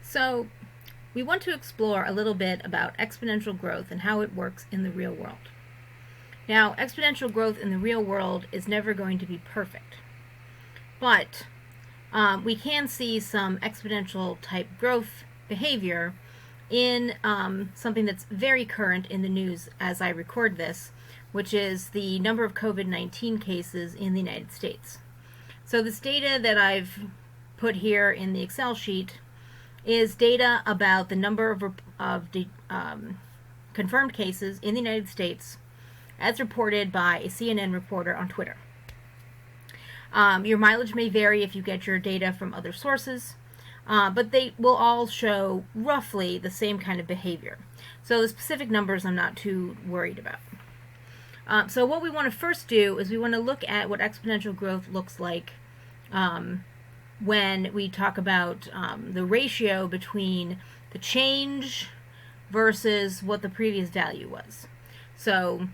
So we want to explore a little bit about exponential growth and how it works in the real world. Now, exponential growth in the real world is never going to be perfect, but we can see some exponential type growth behavior in something that's very current in the news as I record this, which is the number of COVID-19 cases in the United States. So this data that I've put here in the Excel sheet is data about the number of confirmed cases in the United States as reported by a CNN reporter on Twitter. Your mileage may vary if you get your data from other sources, but they will all show roughly the same kind of behavior. So the specific numbers I'm not too worried about. So what we want to first do is we want to look at what exponential growth looks like when we talk about the ratio between the change versus what the previous value was. So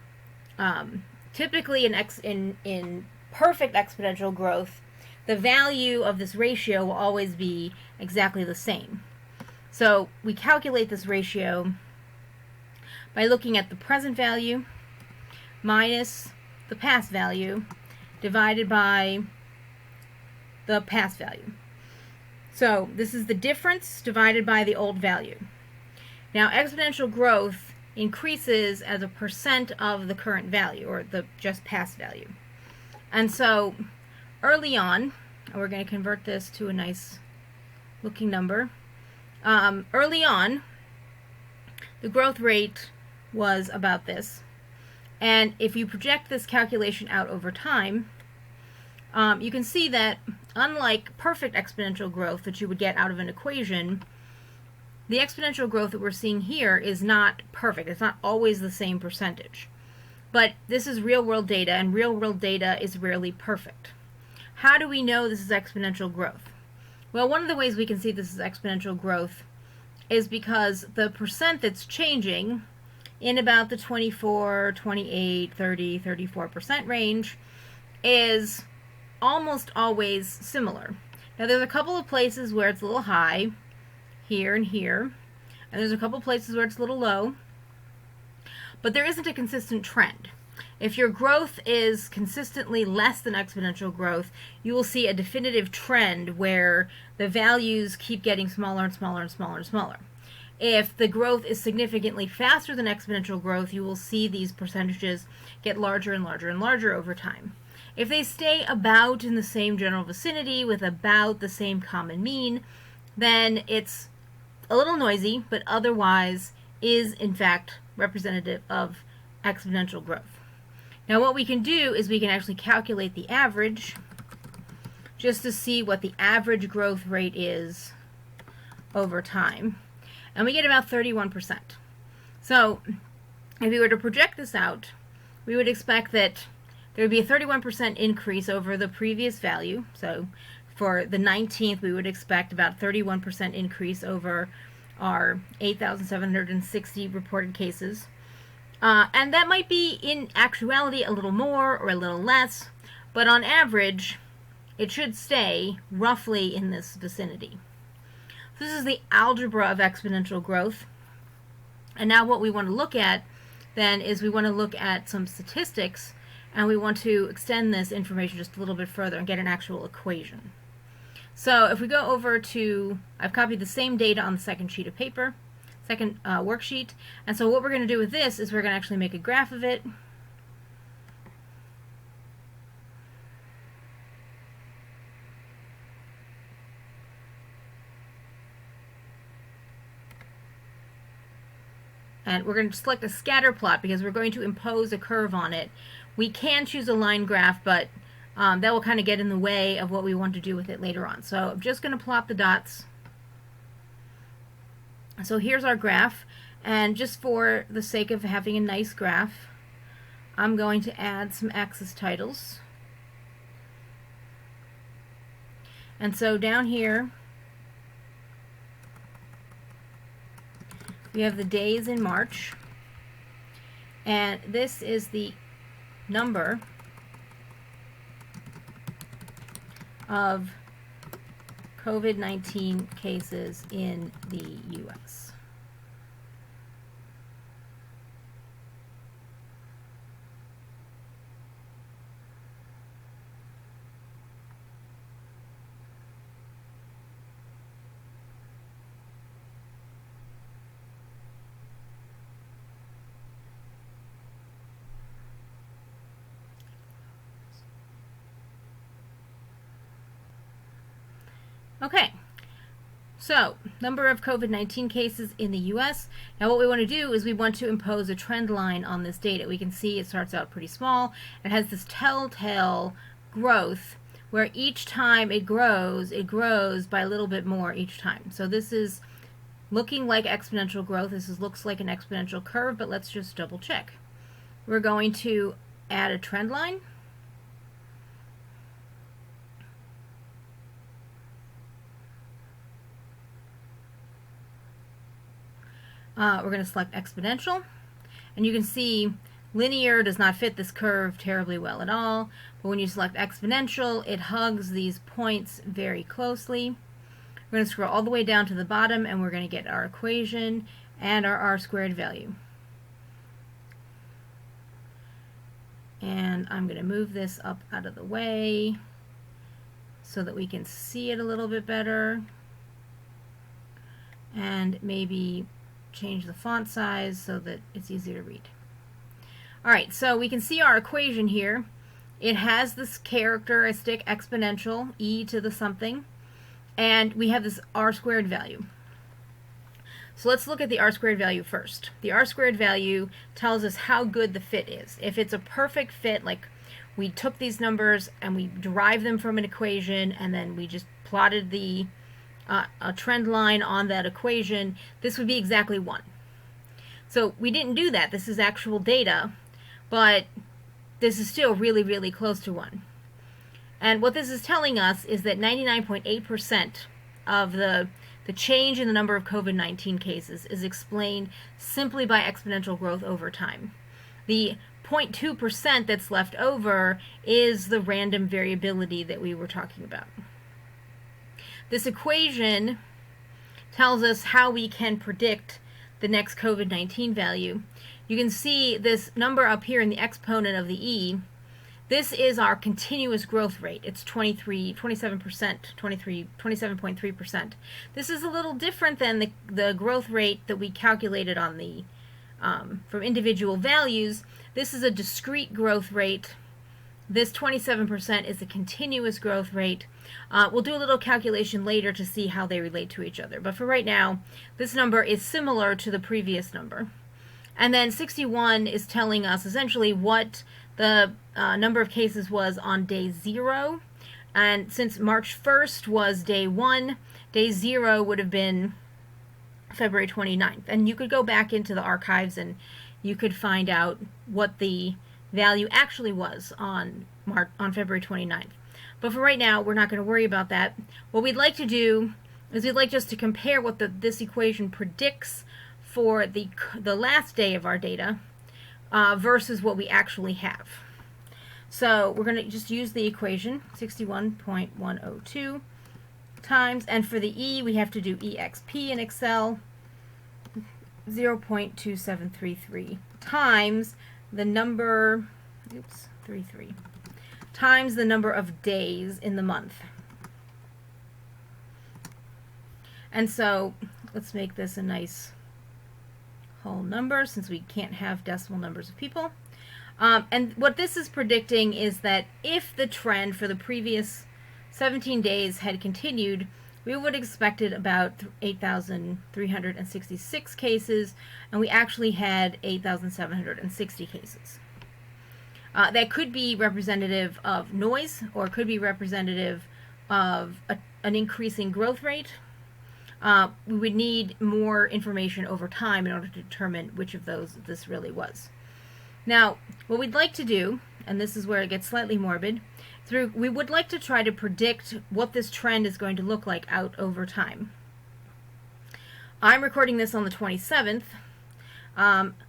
typically in perfect exponential growth, the value of this ratio will always be exactly the same. So we calculate this ratio by looking at the present value minus the past value divided by the past value. So this is the difference divided by the old value. Now exponential growth increases as a percent of the current value, or the just past value. And so early on, and we're going to convert this to a nice looking number, early on the growth rate was about this. And if you project this calculation out over time, you can see that unlike perfect exponential growth that you would get out of an equation, the exponential growth that we're seeing here is not perfect. It's not always the same percentage. But this is real-world data, and real-world data is rarely perfect. How do we know this is exponential growth? Well, one of the ways we can see this is exponential growth is because the percent that's changing in about the 24, 28, 30, 34% range is almost always similar. Now there's a couple of places where it's a little high, here and here, and there's a couple of places where it's a little low, but there isn't a consistent trend. If your growth is consistently less than exponential growth, you will see a definitive trend where the values keep getting smaller and smaller and smaller and smaller. If the growth is significantly faster than exponential growth, you will see these percentages get larger and larger and larger over time. If they stay about in the same general vicinity with about the same common mean, then it's a little noisy, but otherwise is in fact representative of exponential growth. Now what we can do is we can actually calculate the average just to see what the average growth rate is over time. And we get about 31%. So if we were to project this out, we would expect that there would be a 31% increase over the previous value. So for the 19th, we would expect about 31% increase over our 8,760 reported cases. And that might be in actuality a little more or a little less, but on average, it should stay roughly in this vicinity. This is the algebra of exponential growth. And now what we want to look at then is we want to look at some statistics, and we want to extend this information just a little bit further and get an actual equation. So if we go over to, I've copied the same data on the second sheet of paper, second worksheet, and so what we're going to do with this is we're going to actually make a graph of it. And we're going to select a scatter plot because we're going to impose a curve on it. We can choose a line graph, but that will kind of get in the way of what we want to do with it later on. So I'm just going to plot the dots. So here's our graph, and just for the sake of having a nice graph, I'm going to add some axis titles. And so down here, we have the days in March, and this is the number of COVID-19 cases in the U.S. Okay, so number of COVID-19 cases in the U.S. Now what we want to do is we want to impose a trend line on this data. We can see it starts out pretty small. It has this telltale growth where each time it grows by a little bit more each time. So this is looking like exponential growth. Looks like an exponential curve, but let's just double check. We're going to add a trend line. We're going to select exponential, and you can see linear does not fit this curve terribly well at all, but when you select exponential, it hugs these points very closely. We're going to scroll all the way down to the bottom, and we're going to get our equation and our r-squared value. And I'm going to move this up out of the way so that we can see it a little bit better, and maybe change the font size so that it's easier to read. Alright, so we can see our equation here. It has this characteristic exponential, e to the something, and we have this r-squared value. So let's look at the r-squared value first. The r-squared value tells us how good the fit is. If it's a perfect fit, like we took these numbers and we derived them from an equation and then we just plotted the a trend line on that equation, this would be exactly 1. So we didn't do that. This is actual data, but this is still really, really close to 1. And what this is telling us is that 99.8% of the change in the number of COVID-19 cases is explained simply by exponential growth over time. The 0.2% that's left over is the random variability that we were talking about. This equation tells us how we can predict the next COVID-19 value. You can see this number up here in the exponent of the e. This is our continuous growth rate. It's 27.3%. This is a little different than the growth rate that we calculated on the from individual values. This is a discrete growth rate. This 27% is a continuous growth rate. We'll do a little calculation later to see how they relate to each other. But for right now, this number is similar to the previous number. And then 61 is telling us essentially what the number of cases was on day 0. And since March 1st was day 1, day 0 would have been February 29th. And you could go back into the archives and you could find out what the value actually was on February 29th. But for right now, we're not going to worry about that. What we'd like to do is we'd like just to compare what this equation predicts for the last day of our data versus what we actually have. So we're going to just use the equation, 61.102 times, and for the e, we have to do exp in Excel, 0.2733 times the number, times the number of days in the month. And so let's make this a nice whole number since we can't have decimal numbers of people. And what this is predicting is that if the trend for the previous 17 days had continued, we would have expected about 8,366 cases, and we actually had 8,760 cases. That could be representative of noise, or it could be representative of an increasing growth rate. We would need more information over time in order to determine which of those this really was. Now, what we'd like to do, and this is where it gets slightly morbid, we would like to try to predict what this trend is going to look like out over time. I'm recording this on the 27th,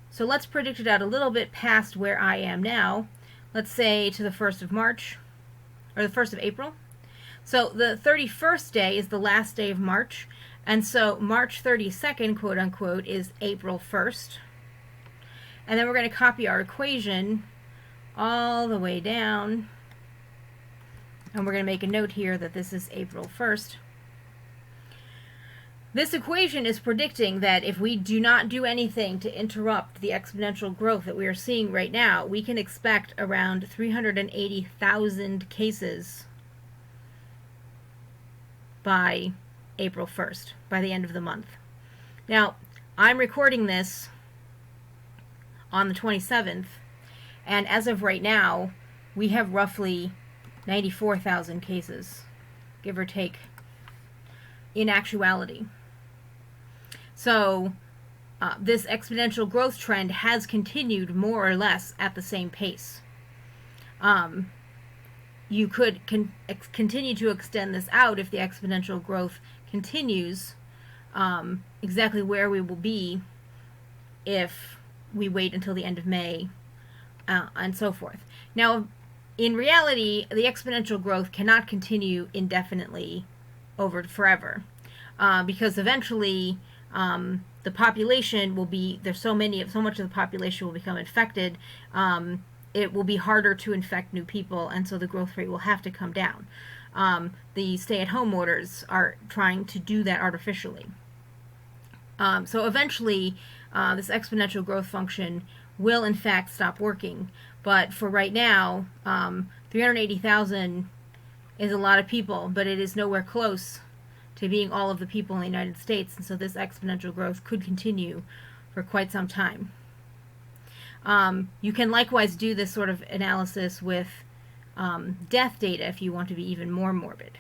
so let's predict it out a little bit past where I am now. Let's say to the 1st of March, or the 1st of April. So the 31st day is the last day of March, and so March 32nd, quote unquote, is April 1st. And then we're going to copy our equation all the way down, and we're going to make a note here that this is April 1st. This equation is predicting that if we do not do anything to interrupt the exponential growth that we are seeing right now, we can expect around 380,000 cases by April 1st, by the end of the month. Now, I'm recording this on the 27th, and as of right now, we have roughly 94,000 cases, give or take, in actuality. So this exponential growth trend has continued more or less at the same pace. You could continue to extend this out if the exponential growth continues. Exactly where we will be if we wait until the end of May, and so forth. Now, in reality, the exponential growth cannot continue indefinitely over forever, because eventually the population will be, so much of the population will become infected. It will be harder to infect new people, and so the growth rate will have to come down. The stay-at-home orders are trying to do that artificially. So eventually, this exponential growth function will in fact stop working. But for right now, 380,000 is a lot of people, but it is nowhere close to being all of the people in the United States, and so this exponential growth could continue for quite some time. You can likewise do this sort of analysis with death data if you want to be even more morbid.